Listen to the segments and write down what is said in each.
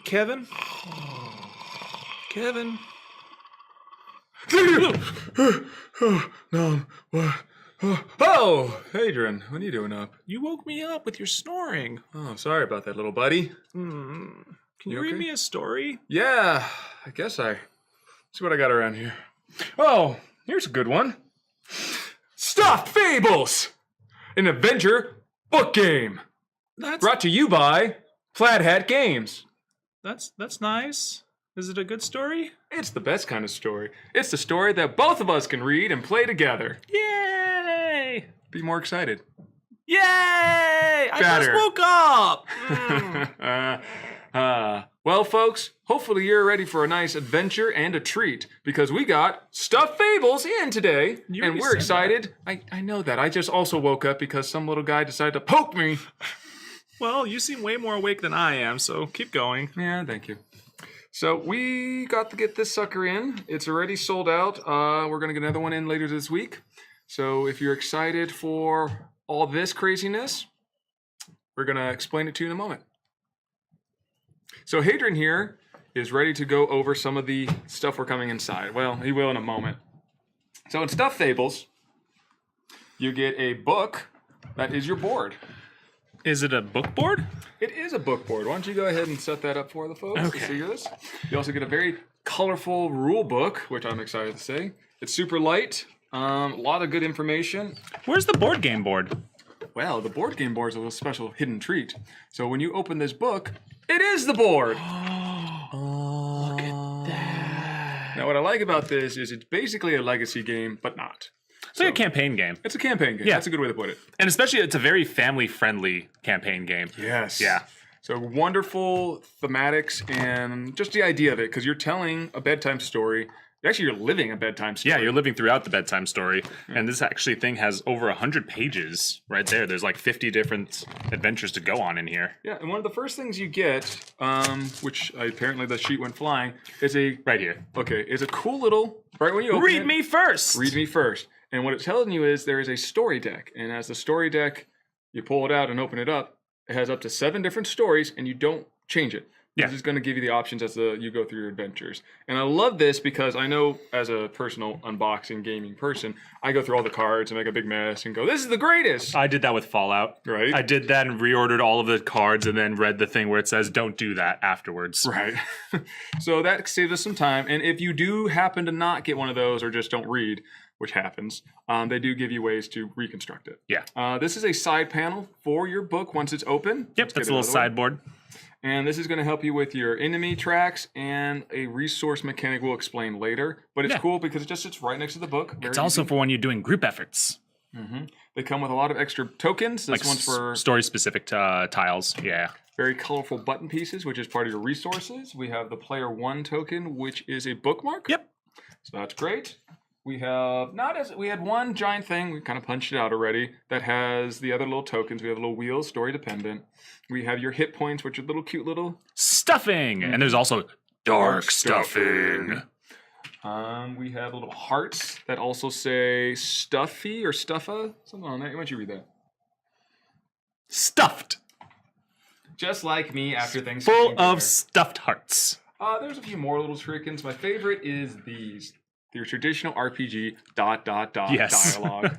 Kevin? Kevin? No, what? Oh, Hadrian, what are you doing up? You woke me up with your snoring. Oh, sorry about that, little buddy. Can you You read okay? me a story? Yeah, I guess I. See what I got around here. Oh, here's a good one. Stuffed Fables! An adventure book game. Brought to you by Flat Hat Games. That's nice. Is it a good story? It's the best kind of story. It's the story that both of us can read and play together. Yay! Be more excited. Yay! I just Better. woke up! Well, folks, hopefully you're ready for a nice adventure and a treat because we got Stuffed Fables in today, You and already we're said excited. I know that. I just also woke up because some little guy decided to poke me. Well, you seem way more awake than I am, so keep going. Yeah, thank you. So we got to get this sucker in. It's already sold out. We're going to get another one in later this week. So if you're excited for all this craziness, we're going to explain it to you in a moment. So Hadrian here is ready to go over some of the stuff we're coming inside. Well, he will in a moment. So in Stuffed Fables, you get a book that is your board. Is it a book board? It is a book board. Why don't you go ahead and set that up for the folks to see this? You also get a very colorful rule book, which I'm excited to say. It's super light, a lot of good information. Where's the board game board? Well, the board game board is a little special hidden treat. So when you open this book, it is the board. Look at that. Now, what I like about this is it's basically a legacy game, but not. It's like a campaign game. It's a campaign game. Yeah. That's a good way to put it. And especially, it's a very family-friendly campaign game. Yes. Yeah. So wonderful thematics and just the idea of it, because you're telling a bedtime story. Actually, you're living a bedtime story. Yeah, you're living throughout the bedtime story. And this actually thing has over 100 pages right there. There's like 50 different adventures to go on in here. Yeah, and one of the first things you get, which apparently the sheet went flying, is a Right here. is a cool little right when you open Read it, me first! Read me first. And what it's telling you is there is a story deck, and as the story deck, you pull it out and open it up. It has up to 7 different stories, and you don't change it. Yeah. This is going to give you the options as you go through your adventures. And I love this because I know as a personal unboxing gaming person, I go through all the cards and make a big mess and go, this is the greatest. I did that with Fallout. Right. I did that and reordered all of the cards and then read the thing where it says, don't do that afterwards. Right. So that saves us some time. And if you do happen to not get one of those or just don't read, which happens, they do give you ways to reconstruct it. Yeah. This is a side panel for your book once it's open. Yep, that's a little sideboard. And this is going to help you with your enemy tracks and a resource mechanic we'll explain later. But it's cool because it just sits right next to the book. It's also for when you're doing group efforts. Mm-hmm. They come with a lot of extra tokens. This one's for story-specific tiles. Yeah. very colorful button pieces, which is part of your resources. We have the player 1 token, which is a bookmark. Yep. So that's great. We have we had one giant thing, we kind of punched it out already, that has the other little tokens. We have little wheels, story dependent. We have your hit points, which are little cute little stuffing. And there's also dark stuffing. We have little hearts that also say stuffy or stuffa, something on that. Why don't you read that? Stuffed. Just like me after Thanksgiving. Full of stuffed hearts. There's a few more little trickins. My favorite is these. Your traditional RPG ... dialogue.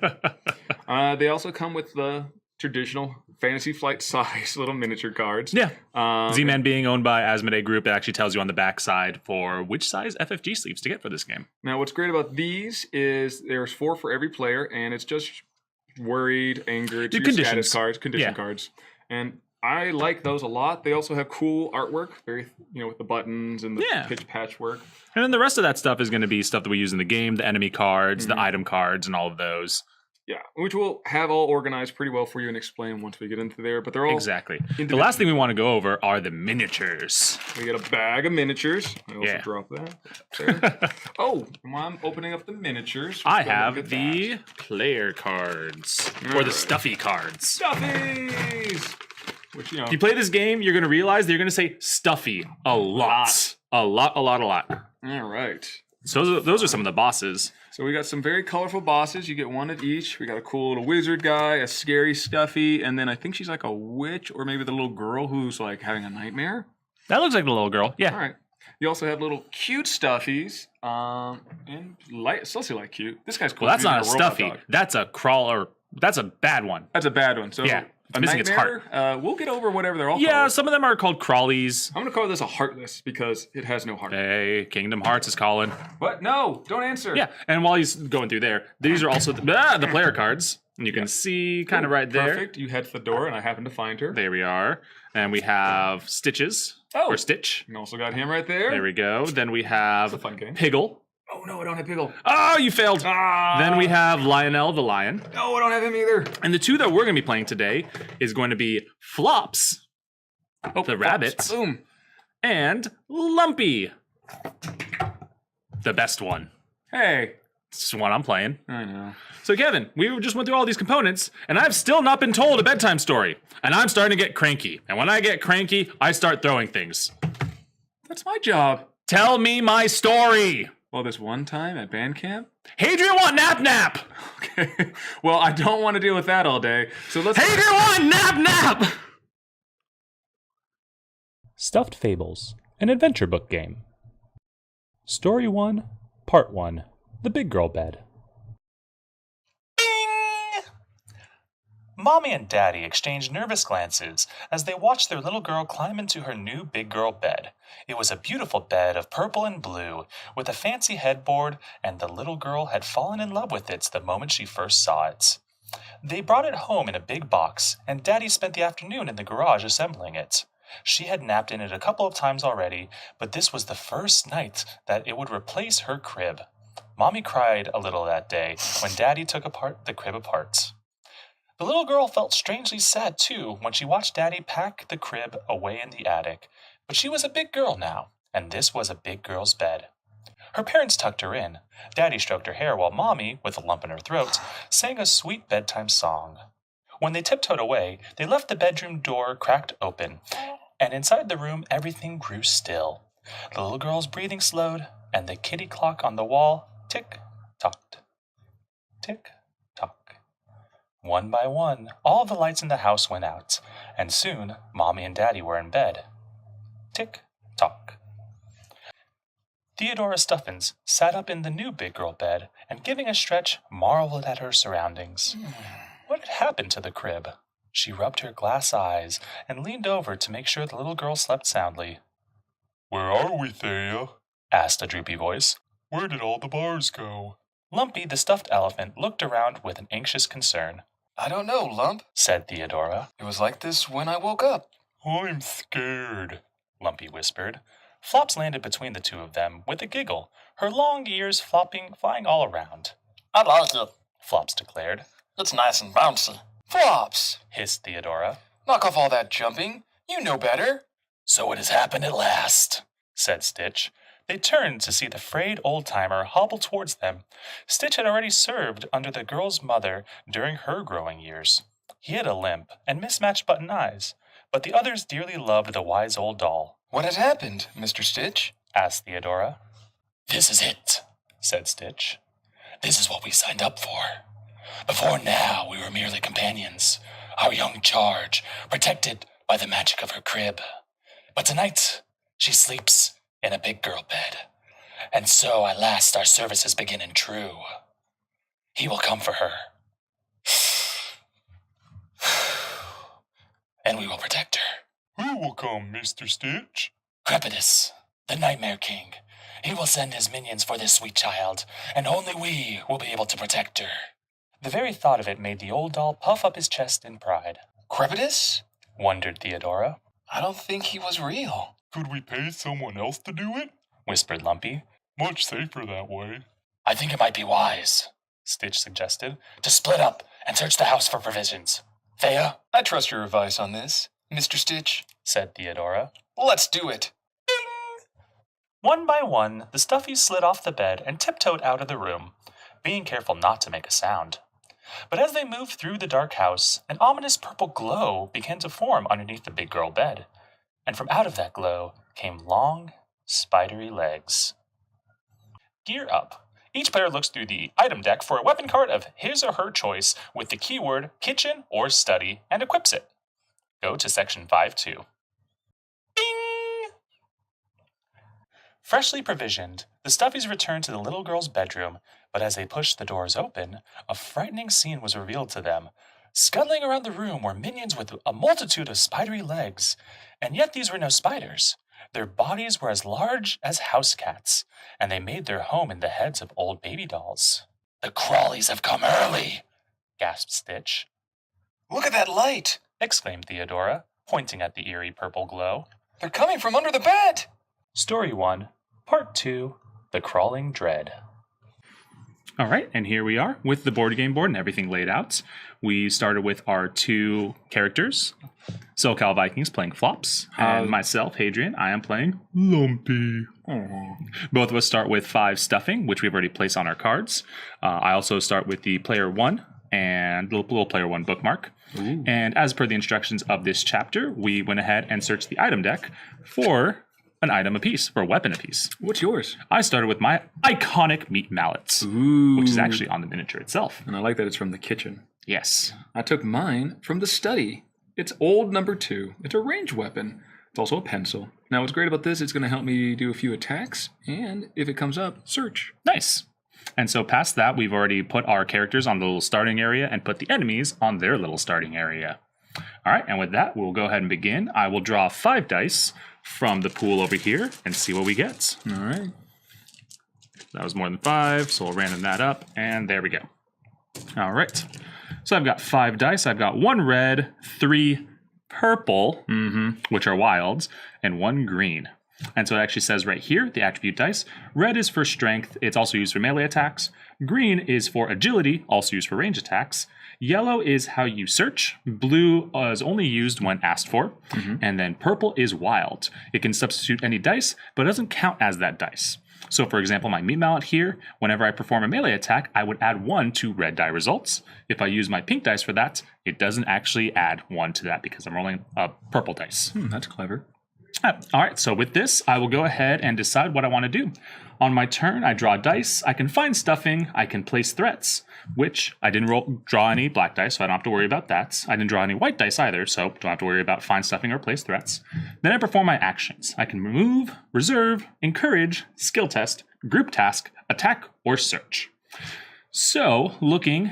They also come with the traditional Fantasy Flight size little miniature cards. Yeah. Z-Man being owned by Asmodee Group, it actually tells you on the back side for which size FFG sleeves to get for this game. Now, what's great about these is there's 4 for every player, and it's just worried, angered, status cards, condition cards. And I like those a lot. They also have cool artwork, very, with the buttons and the pitch patchwork. And then the rest of that stuff is going to be stuff that we use in the game, the enemy cards, the item cards, and all of those. Yeah, which we'll have all organized pretty well for you and explain once we get into there. But they're all exactly. The last thing we want to go over are the miniatures. We get a bag of miniatures. I also drop that there. Oh, while I'm opening up the miniatures, I have the player cards or the stuffy cards. Stuffies. Which, if you play this game, you're going to realize that you're going to say stuffy a lot. A lot. All right. So those are some of the bosses. So we got some very colorful bosses. You get one of each. We got a cool little wizard guy, a scary stuffy, and then I think she's like a witch or maybe the little girl who's like having a nightmare. That looks like the little girl. Yeah. All right. You also have little cute stuffies. And Celsius like cute. This guy's cool. Well, that's He's not a using robot stuffy. dog. That's a crawler. That's a bad one. That's a bad one. So Yeah, a missing its nightmare. We'll get over whatever they're all Yeah, called. some of them are called Crawlies. I'm gonna call this a heartless because it has no heart. Hey, Kingdom Hearts is calling. But no, don't answer. Yeah, and while he's going through there, these are also the player cards. And you can see kind of right there. Perfect. You head to the door, and I happen to find her. There we are. And we have Stitches. Oh. Or Stitch. And also got him right there. There we go. Then we have It's a fun game. Piggle. Oh no, I don't have Piggle. Oh, you failed. Ah. Then we have Lionel the Lion. No, I don't have him either. And the two that we're going to be playing today is going to be Flops, the rabbit, Boom. and Lumpy, the best one. Hey. It's the one I'm playing. I know. So Kevin, we just went through all these components, and I've still not been told a bedtime story. And I'm starting to get cranky. And when I get cranky, I start throwing things. That's my job. Tell me my story. Well, this one time at band camp. Hadrian want nap nap. Okay. Well, I don't want to deal with that all day. So let's. Hadrian want nap nap. Stuffed Fables, an adventure book game. Story 1, Part 1, The Big Girl Bed. Bing! Mommy and Daddy exchanged nervous glances as they watched their little girl climb into her new big girl bed. It was a beautiful bed of purple and blue, with a fancy headboard, and the little girl had fallen in love with it the moment she first saw it. They brought it home in a big box, and Daddy spent the afternoon in the garage assembling it. She had napped in it a couple of times already, but this was the first night that it would replace her crib. Mommy cried a little that day when Daddy took the crib apart. The little girl felt strangely sad, too, when she watched Daddy pack the crib away in the attic. But she was a big girl now, and this was a big girl's bed. Her parents tucked her in. Daddy stroked her hair while Mommy, with a lump in her throat, sang a sweet bedtime song. When they tiptoed away, they left the bedroom door cracked open, and inside the room everything grew still. The little girl's breathing slowed, and the kitty clock on the wall tick-tocked, tick-tock. One by one, all the lights in the house went out, and soon Mommy and Daddy were in bed. Tick-tock. Theodora Stuffins sat up in the new big girl bed and, giving a stretch, marveled at her surroundings. What had happened to the crib? She rubbed her glass eyes and leaned over to make sure the little girl slept soundly. "Where are we, Thea?" asked a droopy voice. "Where did all the bars go?" Lumpy, the stuffed elephant, looked around with an anxious concern. I don't know, Lump. Said Theodora. It was like this when I woke up. "I'm scared," Lumpy whispered. Flops landed between the two of them with a giggle, her long ears flying all around. I like it. Flops declared. It's nice and bouncy. Flops! Hissed Theodora. Knock off all that jumping. You know better. "So it has happened at last," said Stitch. They turned to see the frayed old-timer hobble towards them. Stitch had already served under the girl's mother during her growing years. He had a limp and mismatched button eyes, but the others dearly loved the wise old doll. What has happened, Mr. Stitch? Asked Theodora. "This is it," said Stitch. "This is what we signed up for. Before now, we were merely companions, our young charge, protected by the magic of her crib. But tonight, she sleeps in a big girl bed, and so at last our services begin in true. He will come for her, and we will protect her." "Who will come, Mr. Stitch?" "Crepitus, the Nightmare King. He will send his minions for this sweet child, and only we will be able to protect her." The very thought of it made the old doll puff up his chest in pride. Crepitus? Wondered Theodora. I don't think he was real. "Could we pay someone else to do it?" Whispered Lumpy. "Much safer that way." "I think it might be wise," Stitch suggested, "to split up and search the house for provisions. Thea?" I trust your advice on this, Mr. Stitch. Said Theodora. Let's do it. One by one, the stuffies slid off the bed and tiptoed out of the room, being careful not to make a sound. But as they moved through the dark house, an ominous purple glow began to form underneath the big girl bed, and from out of that glow came long, spidery legs. Gear up. Each player looks through the item deck for a weapon card of his or her choice with the keyword kitchen or study and equips it. Go to section 5.2. Bing! Freshly provisioned, the Stuffies returned to the little girl's bedroom, but as they pushed the doors open, a frightening scene was revealed to them. Scuttling around the room were minions with a multitude of spidery legs, and yet these were no spiders. Their bodies were as large as house cats, and they made their home in the heads of old baby dolls. The Crawlies have come early. Gasped Stitch. Look at that light. Exclaimed Theodora, pointing at the eerie purple glow. They're coming from under the bed. Story 1, Part 2, The Crawling Dread. All right, and here we are with the board game board and everything laid out. We started with our 2 characters, SoCal Vikings playing Flops, and myself, Hadrian, I am playing Lumpy. Aww. Both of us start with 5 stuffing, which we've already placed on our cards. I also start with the player 1 and little player 1 bookmark. Ooh. And as per the instructions of this chapter, we went ahead and searched the item deck for an item apiece, for a weapon apiece. What's yours? I started with my iconic meat mallets, which is actually on the miniature itself. And I like that it's from the kitchen. Yes. I took mine from the study. It's old number 2. It's a ranged weapon. It's also a pencil. Now what's great about this, it's going to help me do a few attacks, and if it comes up, search. Nice. And so past that, we've already put our characters on the little starting area and put the enemies on their little starting area. All right, and with that, we'll go ahead and begin. I will draw 5 dice from the pool over here and see what we get. All right. That was more than 5, so we'll random that up, and there we go. All right. So I've got 5 dice. I've got 1 red, 3 purple, which are wilds, and 1 green. And so it actually says right here, the attribute dice, red is for strength. It's also used for melee attacks. Green is for agility, also used for range attacks. Yellow is how you search. Blue is only used when asked for. And then purple is wild. It can substitute any dice, but it doesn't count as that dice. So for example, my meat mallet here, whenever I perform a melee attack, I would add 1 to red die results. If I use my pink dice for that, it doesn't actually add 1 to that because I'm rolling a purple dice. That's clever. All right, so with this, I will go ahead and decide what I want to do. On my turn, I draw dice. I can find stuffing. I can place threats, which I didn't draw any black dice, so I don't have to worry about that. I didn't draw any white dice either, so don't have to worry about find stuffing or place threats. Then I perform my actions. I can remove, reserve, encourage, skill test, group task, attack, or search. So,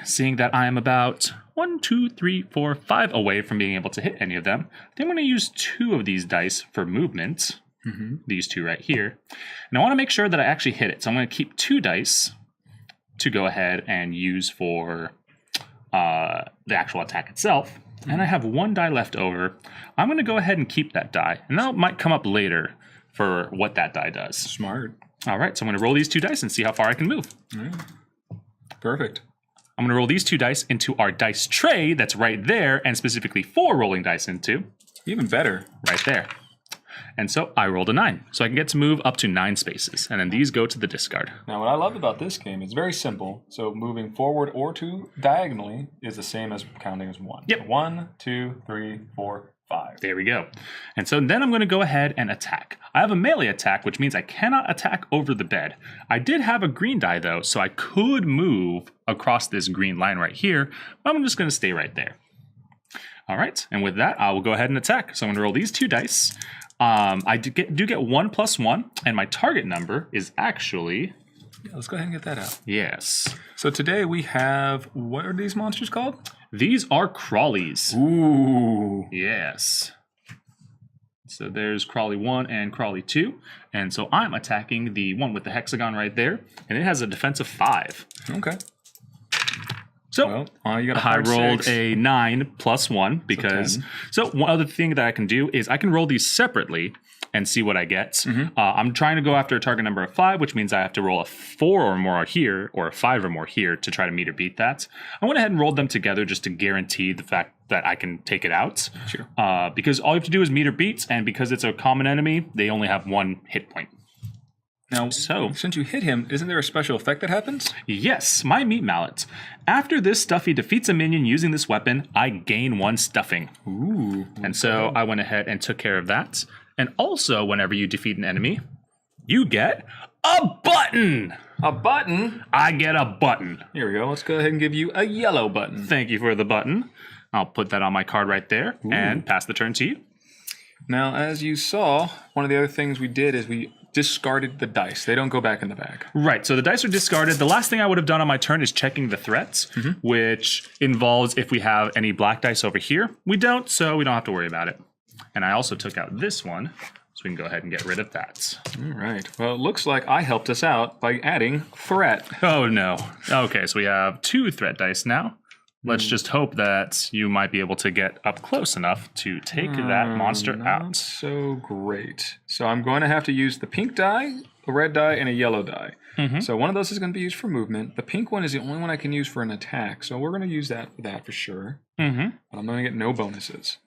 seeing that I am about 1, 2, 3, 4, 5 away from being able to hit any of them, I'm going to use 2 of these dice for movement. These 2 right here. And I want to make sure that I actually hit it. So I'm going to keep 2 dice to go ahead and use for the actual attack itself. And I have 1 die left over. I'm going to go ahead and keep that die. And that might come up later for what that die does. Smart. All right, so I'm going to roll these 2 dice and see how far I can move. All right. Perfect. I'm going to roll these 2 dice into our dice tray that's right there, and specifically 4 rolling dice into. Even better. Right there. And so I rolled a 9. So I can get to move up to 9 spaces. And then these go to the discard. Now, what I love about this game is very simple. So moving forward or diagonally is the same as counting as 1. Yep. 1, 2, 3, 4, 5. There we go. And so then I'm going to go ahead and attack. I have a melee attack, which means I cannot attack over the bed. I did have a green die, though, so I could move across this green line right here. But I'm just going to stay right there. All right. And with that, I will go ahead and attack. So I'm going to roll these 2 dice. I do get 1 + 1, and my target number is actually... Yeah, let's go ahead and get that out. Yes. So today we have... What are these monsters called? These are Crawlies. Ooh. Yes. So there's Crawly 1 and Crawly 2. And so I'm attacking the one with the hexagon right there. And it has a defense of 5. Okay. So you got I rolled a 9 + 1 because... So one other thing that I can do is I can roll these separately and see what I get. I'm trying to go after a target number of 5, which means I have to roll a 4 or more here or a 5 or more here to try to meet or beat that. I went ahead and rolled them together just to guarantee the fact that I can take it out. Sure. Because all you have to do is meet or beat, and because it's a common enemy, they only have 1 hit point. Now, since you hit him, isn't there a special effect that happens? Yes, my meat mallet. After this stuffy defeats a minion using this weapon, I gain 1 stuffing. Ooh. And so I went ahead and took care of that. And also, whenever you defeat an enemy, you get a button. A button? I get a button. Here we go. Let's go ahead and give you a yellow button. Thank you for the button. I'll put that on my card right there and pass the turn to you. Now, as you saw, one of the other things we did is we discarded the dice. They don't go back in the bag. Right, so the dice are discarded. The last thing I would have done on my turn is checking the threats, which involves if we have any black dice over here. We don't, so we don't have to worry about it. And I also took out this one, so we can go ahead and get rid of that. All right. Well, it looks like I helped us out by adding threat. Oh, no. Okay, so we have 2 threat dice now. Let's just hope that you might be able to get up close enough to take that monster Not out. so great. So I'm going to have to use the pink die, a red die, and a yellow die. So one of those is going to be used for movement. The pink one is the only one I can use for an attack. So we're going to use that for sure. But I'm going to get no bonuses.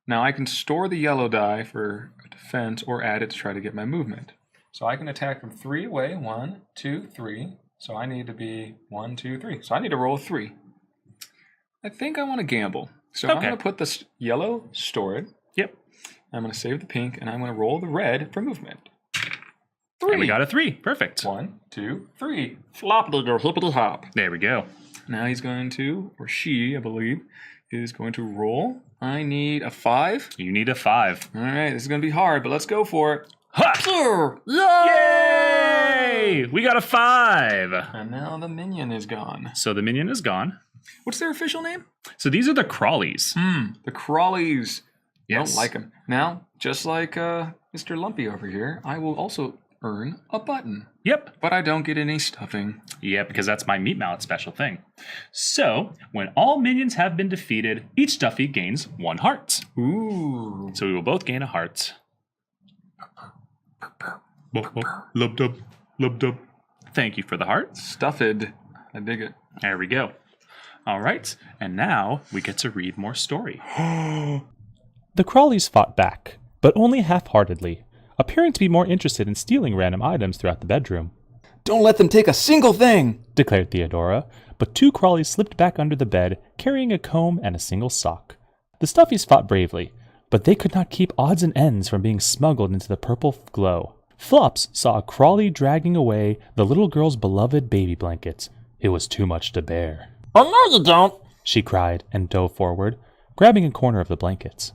Now I can store the yellow die for defense or add it to try to get my movement. So I can attack from 3 away. 1, 2, 3. So I need to be 1, 2, 3. So I need to roll a 3. I think I want to gamble. So I'm going to put this yellow, store it. Yep. I'm going to save the pink, and I'm going to roll the red for movement. 3. And we got a 3. Perfect. 1, 2, 3. Flop, digger, hippity hop. There we go. Now he's going to, or she, I believe, is going to roll. I need a 5. You need a 5. All right, this is going to be hard, but let's go for it. Ha! Yay! We got a 5. And now the minion is gone. So the minion is gone. What's their official name? So these are the Crawlies. The Crawlies. Yes. Don't like them. Now, just like Mr. Lumpy over here, I will also earn a button. Yep. But I don't get any stuffing. Yeah, because that's my meat mallet special thing. So, when all minions have been defeated, each stuffy gains 1 heart. Ooh. So we will both gain a heart. Lub-dub, lub-dub. Thank you for the heart. Stuffed. I dig it. There we go. All right, and now we get to read more story. The Crawlies fought back, but only half-heartedly, appearing to be more interested in stealing random items throughout the bedroom. Don't let them take a single thing, Declared Theodora, but 2 Crawlies slipped back under the bed, carrying a comb and a single sock. The Stuffies fought bravely, but they could not keep odds and ends from being smuggled into the purple glow. Flops saw a Crawly dragging away the little girl's beloved baby blankets. It was too much to bear. Oh, no, you don't. She cried and dove forward, grabbing a corner of the blankets.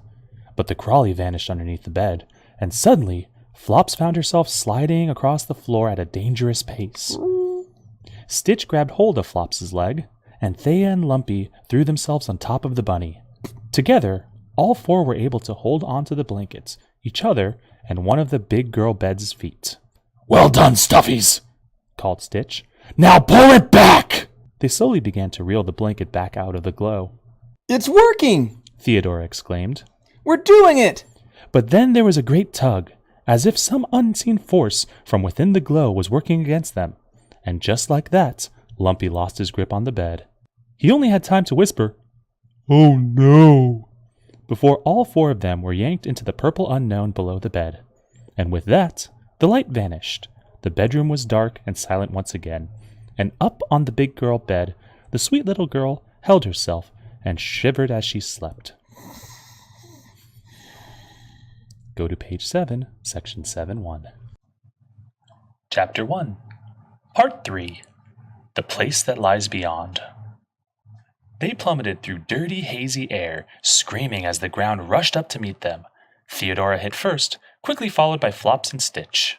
But the Crawly vanished underneath the bed, and suddenly, Flops found herself sliding across the floor at a dangerous pace. Stitch grabbed hold of Flops's leg, and Thea and Lumpy threw themselves on top of the bunny. Together, all 4 were able to hold onto the blankets, each other, and one of the big girl bed's feet. Well done, Stuffies. Called Stitch. Now pull it back. They slowly began to reel the blanket back out of the glow. It's working. Theodora exclaimed. We're doing it. But then there was a great tug, as if some unseen force from within the glow was working against them. And just like that, Lumpy lost his grip on the bed. He only had time to whisper, "Oh no," before all 4 of them were yanked into the purple unknown below the bed. And with that, the light vanished. The bedroom was dark and silent once again. And up on the big girl bed, the sweet little girl held herself and shivered as she slept. Go to page 7, section 7-1. Chapter 1, Part 3, The Place That Lies Beyond. They plummeted through dirty, hazy air, screaming as the ground rushed up to meet them. Theodora hit first, quickly followed by Flops and Stitch.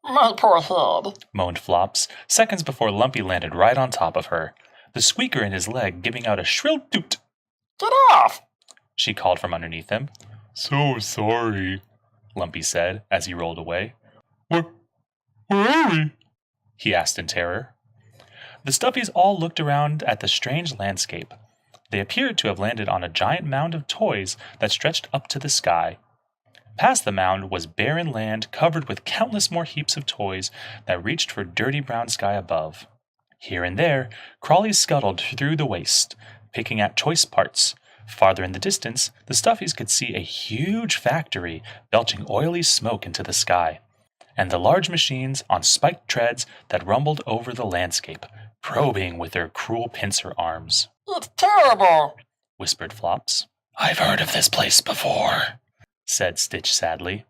My poor head. Moaned Flops, seconds before Lumpy landed right on top of her, the squeaker in his leg giving out a shrill toot. Get off. She called from underneath him. So sorry. Lumpy said as he rolled away. Where are we? He asked in terror. The Stuffies all looked around at the strange landscape. They appeared to have landed on a giant mound of toys that stretched up to the sky. Past the mound was barren land covered with countless more heaps of toys that reached for dirty brown sky above. Here and there, Crawlies scuttled through the waste, picking at choice parts. Farther in the distance, the Stuffies could see a huge factory belching oily smoke into the sky, and the large machines on spiked treads that rumbled over the landscape, probing with their cruel pincer arms. It's terrible. Whispered Flops. I've heard of this place before, Said Stitch sadly.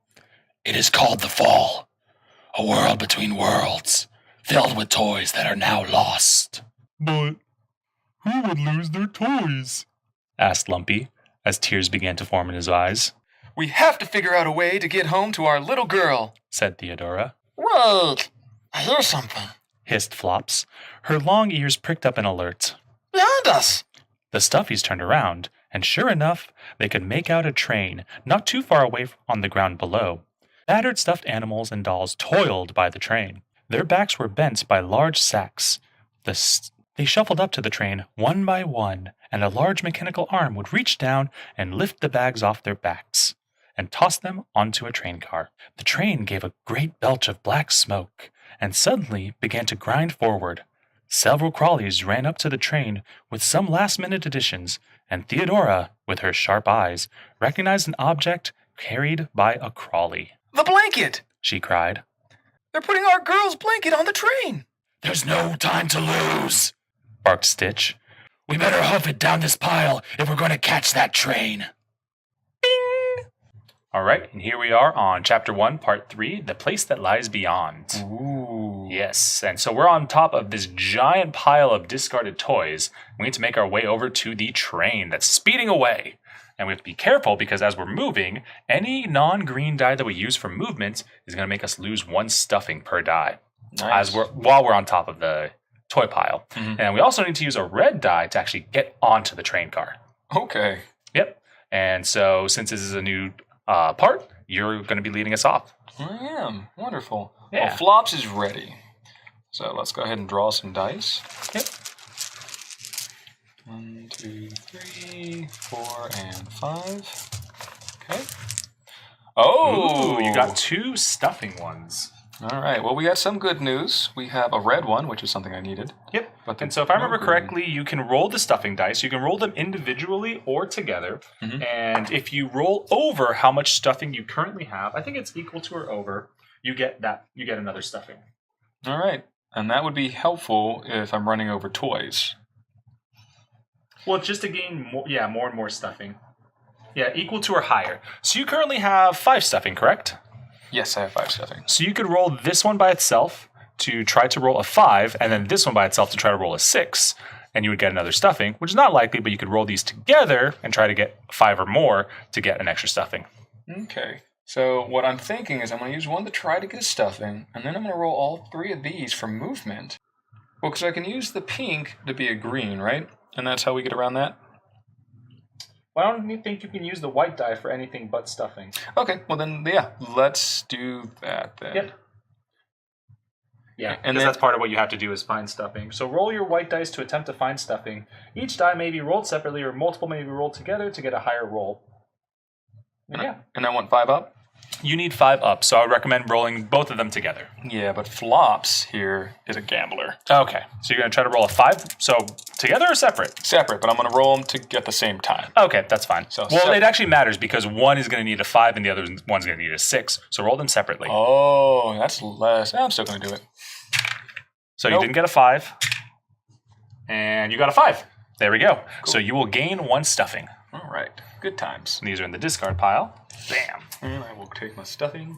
It is called the Fall, a world between worlds, filled with toys that are now lost. But who would lose their toys? Asked Lumpy, as tears began to form in his eyes. We have to figure out a way to get home to our little girl, said Theodora. Wait, I hear something. Hissed Flops. Her long ears pricked up in alert. Behind us. The Stuffies turned around, and sure enough, they could make out a train not too far away on the ground below. Battered stuffed animals and dolls toiled by the train. Their backs were bent by large sacks. They shuffled up to the train one by one, and a large mechanical arm would reach down and lift the bags off their backs and toss them onto a train car. The train gave a great belch of black smoke and suddenly began to grind forward. Several Crawlies ran up to the train with some last-minute additions, and Theodora, with her sharp eyes, recognized an object carried by a Crawlie. The blanket! She cried. They're putting our girl's blanket on the train! There's no time to lose, Barked Stitch. We better hoof it down this pile if we're going to catch that train. All right, and here we are on Chapter 1, Part 3, The Place That Lies Beyond. Ooh. Yes, and so we're on top of this giant pile of discarded toys. We need to make our way over to the train that's speeding away. And we have to be careful because as we're moving, any non-green die that we use for movement is going to make us lose 1 stuffing per die Nice. while we're on top of the toy pile. Mhm. And we also need to use a red die to actually get onto the train car. Okay. Yep. And so since this is a new part, you're going to be leading us off. I am. Wonderful. Yeah. Well, Flops is ready. So let's go ahead and draw some dice. Yep. 1, 2, 3, 4, and 5. Okay. Oh! Ooh, you got 2 stuffing ones. All right. Well, we got some good news. We have a red one, which is something I needed. Yep. But And so if I remember no green. correctly, you can roll the stuffing dice. You can roll them individually or together. Mhm. And if you roll over how much stuffing you currently have, I think it's equal to or over, you get another stuffing. All right. And that would be helpful if I'm running over toys. Well, just to gain more and more stuffing. Yeah, equal to or higher. So you currently have 5 stuffing, correct? Yes, I have 5 stuffing. So you could roll this one by itself to try to roll a 5, and then this one by itself to try to roll a 6, and you would get another stuffing, which is not likely, but you could roll these together and try to get 5 or more to get an extra stuffing. Okay. So what I'm thinking is I'm going to use one to try to get a stuffing, and then I'm going to roll all 3 of these for movement. Well, because I can use the pink to be a green, right? And that's how we get around that? Why don't you think you can use the white die for anything but stuffing? Okay, well then, yeah, let's do that then. Yep. Yeah, And because then- that's part of what you have to do is find stuffing. So roll your white dice to attempt to find stuffing. Each die may be rolled separately or multiple may be rolled together to get a higher roll. And yeah. And I want 5 up? You need 5 up, so I would recommend rolling both of them together. Yeah, but Flops here is a gambler. Okay, so you're going to try to roll a 5, so together or separate? Separate, but I'm going to roll them at the same time. Okay, that's fine. So well, sep- it actually matters because one is going to need a 5 and the other one's going to need a 6, so roll them separately. Oh, that's less. I'm still going to do it. So Nope. you didn't get a 5, and you got a 5. There we go. So you will gain 1 stuffing. All right, good times. And these are in the discard pile. Bam. And I will take my stuffing,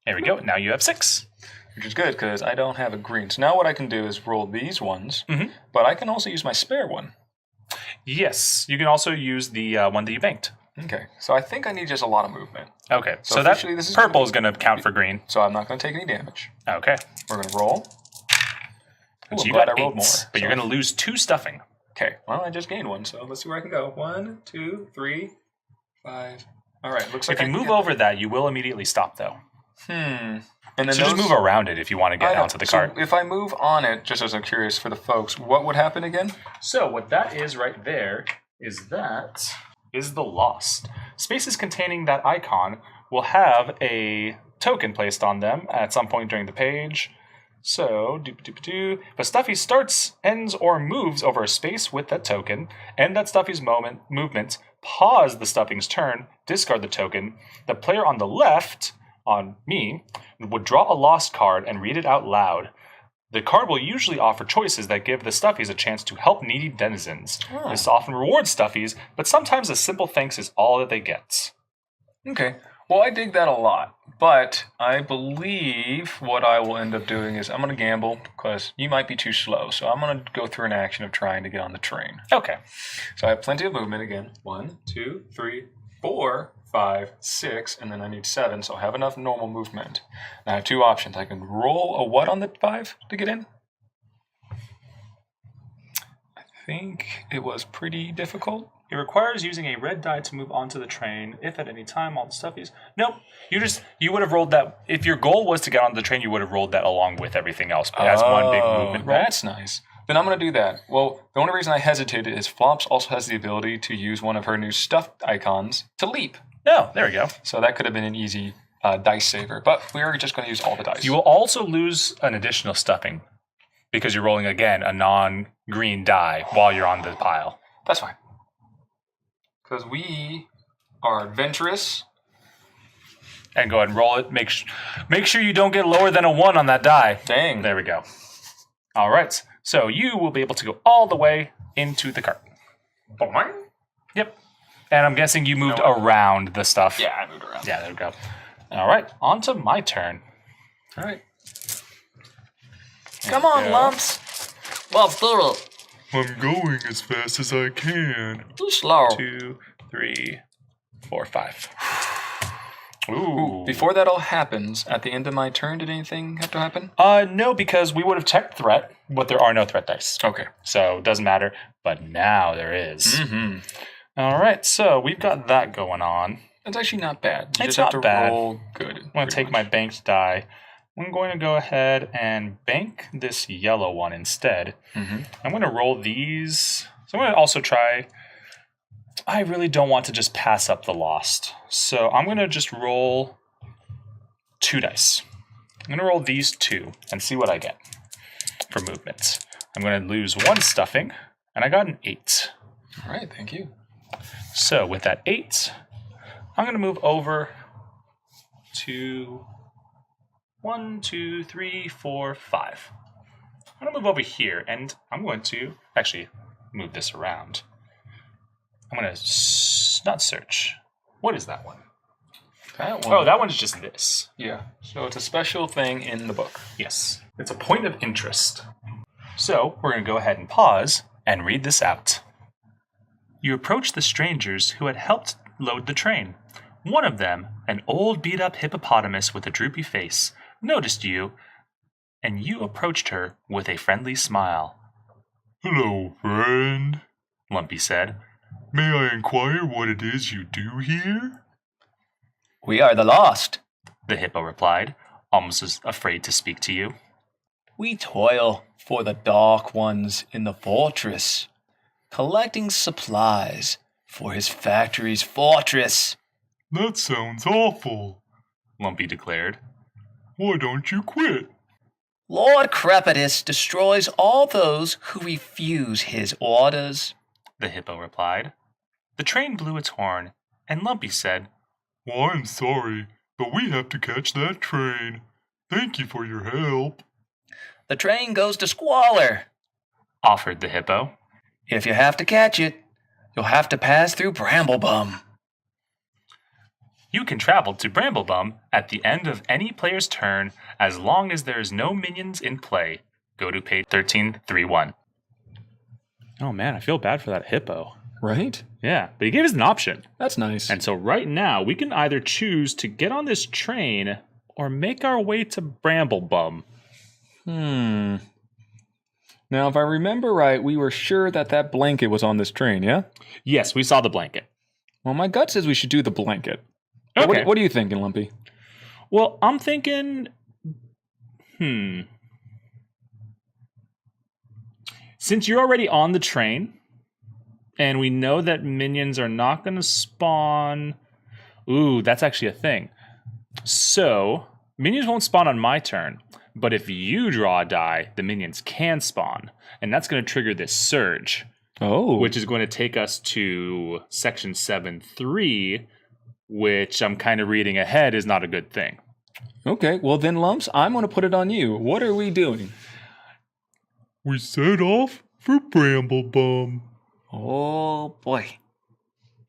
There we go. Now you have 6. which is good because I don't have a green. So now what I can do is roll these ones, Mhm. but I can also use my spare one. Yes, you can also use the one that you banked. Okay, so I think I need just a lot of movement. Okay, So so that officially this is purple is going to count for green. So I'm not going to take any damage. Okay, We're going to roll. Ooh, so I'm you glad got I rolled 8, more. but you're So- going to lose 2 stuffing. Okay, well, I just gained 1, so let's see where I can go. 1, 2, 3, 5. All right, looks like If you I can move get over that, you will immediately stop, though. And then So just those- move around it if you want to I get know. onto the So cart. if I move on it, just as I'm curious for the folks, what would happen again? So what that is right there is the lost. Spaces containing that icon will have a token placed on them at some point during the page. So, if a Stuffy starts, ends, or moves over a space with that token, end that Stuffy's movement, pause the Stuffing's turn, discard the token, the player on the left, on me, would draw a lost card and read it out loud. The card will usually offer choices that give the Stuffies a chance to help needy denizens. Oh. This often rewards Stuffies, but sometimes a simple thanks is all that they get. Okay. Well, I dig that a lot, but I believe what I will end up doing is I'm going to gamble because you might be too slow. So I'm going to go through an action of trying to get on the train. Okay. So I have plenty of movement again. 1, 2, 3, 4, 5, 6, and then I need 7, so I have enough normal movement. Now I have 2 options. I can roll a what on the 5 to get in? I think it was pretty difficult. It requires using a red die to move onto the train. If at any time all the stuffies... Nope. You would have rolled that... If your goal was to get onto the train, you would have rolled that along with everything else. But as one big movement roll. That's nice. Then I'm going to do that. Well, the only reason I hesitated is Flops also has the ability to use one of her new stuffed icons to leap. Oh, there we go. So that could have been an easy dice saver. But we're just going to use all the dice. You will also lose an additional stuffing because you're rolling, again, a non-green die while you're on the pile. That's fine. Because we are adventurous. And go ahead and roll it. Make sure you don't get lower than a 1 on that die. Dang. There we go. All right. So you will be able to go all the way into the cart. Boing. Yep. And I'm guessing you moved around the stuff. Yeah, I moved around. Yeah, there we go. All right. On to my turn. All right. Come on, Lumps. Let's do it. I'm going as fast as I can. Too slow. 2, 3, 4, 5. Ooh. Before that all happens, at the end of my turn, did anything have to happen? No, because we would have checked threat, but there are no threat dice. Okay. So it doesn't matter. But now there is. Mm-hmm. All right. So we've got that going on. It's actually not bad. You It's just have not to bad. roll good. I'm going to take my banked die. I'm going to go ahead and bank this yellow one instead. Mm-hmm. I'm going to roll these. So I'm going to also try... I really don't want to just pass up the lost. So I'm going to just roll 2 dice. I'm going to roll these 2 and see what I get for movement. I'm going to lose 1 stuffing, and I got an 8. All right, thank you. So with that 8, I'm going to move over to 1, 2, 3, 4, 5. I'm going to move over here, and I'm going to actually move this around. I'm going to not search. What is that one? That one. Oh, that one's just this. Yeah. So it's a special thing in the book. Yes. It's a point of interest. So we're going to go ahead and pause and read this out. You approached the strangers who had helped load the train. One of them, an old beat-up hippopotamus with a droopy face, noticed you, and you approached her with a friendly smile. Hello, friend. Lumpy said. May I inquire what it is you do here? We are the lost. The hippo replied, almost as afraid to speak to you. We toil for the dark ones in the fortress, collecting supplies for his factory's fortress. That sounds awful. Lumpy declared. Why don't you quit? Lord Crepitus destroys all those who refuse his orders. The hippo replied. The train blew its horn, and Lumpy said, Well, I'm sorry, but we have to catch that train. Thank you for your help. The train goes to Squalor. offered the hippo. If you have to catch it, you'll have to pass through Bramblebum. You can travel to Bramblebum at the end of any player's turn as long as there is no minions in play. Go to page 1331. Oh man, I feel bad for that hippo. Right? Yeah, but he gave us an option. That's nice. And so right now, we can either choose to get on this train or make our way to Bramblebum. Now, if I remember right, we were sure that that blanket was on this train, yeah? Yes, we saw the blanket. Well, my gut says we should do the blanket. Okay. What are you thinking, Lumpy? Well, I'm thinking, since you're already on the train, and we know that minions are not going to spawn... Ooh, that's actually a thing. So, minions won't spawn on my turn, but if you draw a die, the minions can spawn. And that's going to trigger this surge, which is going to take us to section 7.3, which I'm kind of reading ahead is not a good thing. Okay, well then, Lumps, I'm going to put it on you. What are we doing? We set off for Bramblebum. Oh, boy.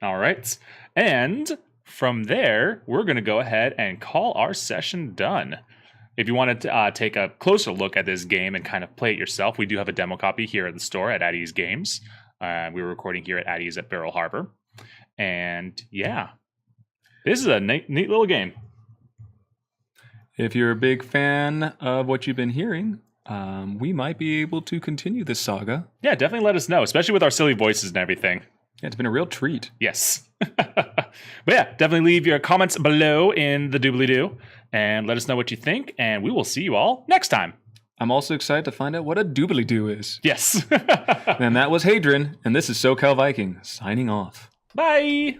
All right. And from there, we're going to go ahead and call our session done. If you want to take a closer look at this game and kind of play it yourself, we do have a demo copy here at the store at Addie's Games. We were recording here at Addie's at Barrel Harbor. And yeah. This is a neat little game. If you're a big fan of what you've been hearing, we might be able to continue this saga. Yeah, definitely let us know, especially with our silly voices and everything. Yeah, it's been a real treat. Yes. But yeah, definitely leave your comments below in the doobly-doo and let us know what you think, and we will see you all next time. I'm also excited to find out what a doobly-doo is. Yes. And that was Hadrian, and this is SoCal Viking, signing off. Bye.